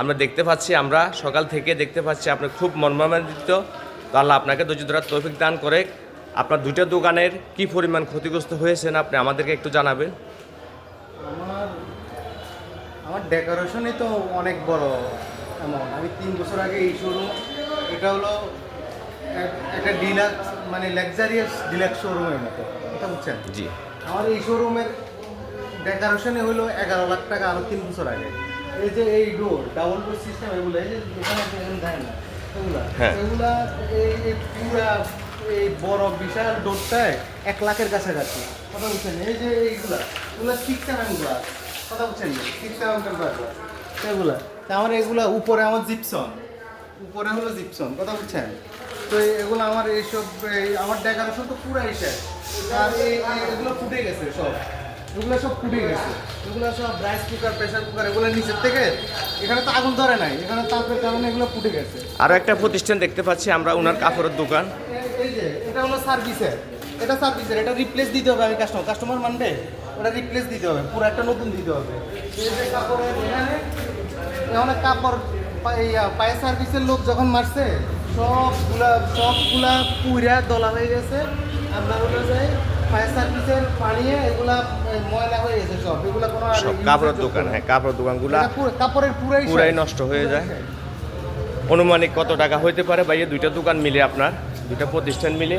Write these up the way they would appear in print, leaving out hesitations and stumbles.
আমরা দেখতে পাচ্ছি, আমরা সকাল থেকে দেখতে পাচ্ছি আপনি খুব মর্মান্বিত। তো আল্লাহ আপনাকে ধৈর্য ধরার তৌফিক দান করে। আপনার দুইটা দোকানের কি পরিমাণ ক্ষতিগ্রস্ত হয়েছেন আপনি আমাদেরকে একটু জানাবেন। আমার আমার ডেকোরেশনই তো অনেক বড় অ্যামাউন্ট। আমি 3 বছর আগে এই শোরুম, এটা হলো একটা ডিলাক্স মানে লাক্সারিয়াস ডিলাক্স শোরুমের মতো, কথা বুঝছেন? জি। আমার এই শোরুমের ডেকোরেশনে হলো 11 লাখ টাকা আরও 3 বছর আগে। এই যে এই ডোর ডাবল ডোর সিস্টেম, এগুলো এই যে এখানে দেয় না এগুলা, হ্যাঁ। এগুলা এই পুরা এই বড় বিশাল ডোরটায় 1 লাখের কাছাকাছি, কথা বুঝছেন? এই যে এইগুলা এগুলা 6 mm গ্লাস, কথা বুঝছেন? 6 mm গ্লাস এগুলা। তা আমার এগুলা উপরে আমার জিপসন, উপরে হলো জিপসন, কথা বুঝছেন? তো এগুলো আমার এইসব আমার ডেকোরেশন তো পুরাই শেষ। আর এগুলো ফুটে গেছে সব, এগুলো সব ফুটে গেছে। এগুলো সব রাইস কুকার, প্রেসার কুকার, এগুলো নিচের থেকে, এখানে তো আগুন ধরে নাই, এখানে তাপের কারণে এগুলো ফুটে গেছে। আরও একটা প্রতিষ্ঠান দেখতে পাচ্ছি আমরা, ওনার কাপড়ের দোকান। এই যে এটা হলো সার্ভিসের, এটা সার্ভিসের, এটা রিপ্লেস দিতে হবে। আমি কাস্টমার মানবে, ওটা রিপ্লেস দিতে হবে, পুরো একটা নতুন দিতে হবে। এই যে কাপড়ের এখানে কাপড় পায়ে সার্ভিসের লোক যখন মারছে সবগুলা পুরা দলা হয়ে গেছে। আমরা বলে যাই ফায়ার সার্ভিসের পানিয়ে এগুলা ময়লা হয়ে গেছে সব, এগুলা কোনো আর সব কাপড়ের দোকান, হ্যাঁ কাপড়ের দোকানগুলা কাপড়ের পুরাই নষ্ট হয়ে যায়। অনুমানিক কত টাকা হইতে পারে ভাইয়া দুইটা দোকান মিলে, আপনার দুইটা প্রতিষ্ঠান মিলে?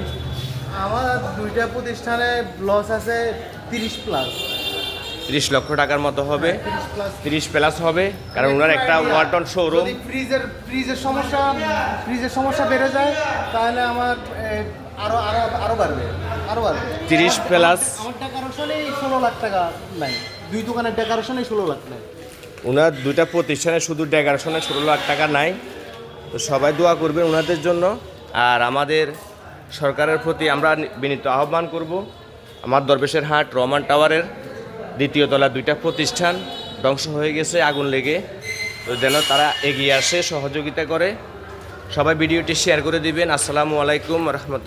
আমার দুইটা প্রতিষ্ঠানে লস আছে 30+। 30 লক্ষ টাকার মতো হবে, 30+। 30+ হবে, কারণ ওনার একটা ওয়ালটন শোরুম। যদি ফ্রিজের সমস্যা বেড়ে যায় তাহলে আমার আরো বাড়বে, আরো বাড়বে। 30+। আমার ডেকোরেশনেই 16 লাখ টাকা নাই, দুই দোকানের ডেকোরেশনেই 16 লাখ নাই। ওনার দুইটা প্রতিষ্ঠানে শুধু ডেকোরেশনে 16 লাখ টাকা নাই। তো সবাই দোয়া করবেন ওনাদের জন্য। আর আমাদের সরকারের প্রতি আমরা বিনীত আহ্বান করব, আমার দরবেশের হাট রহমান টাওয়ারের 2য় তলা দুইটা প্রতিষ্ঠান ধ্বংস হয়ে গেছে আগুন লেগে। তো যেন তারা এগিয়ে আসে, সহযোগিতা করে। সবাই ভিডিওটি শেয়ার করে দিবেন। আসসালামু আলাইকুম রহমতুল্লাহ।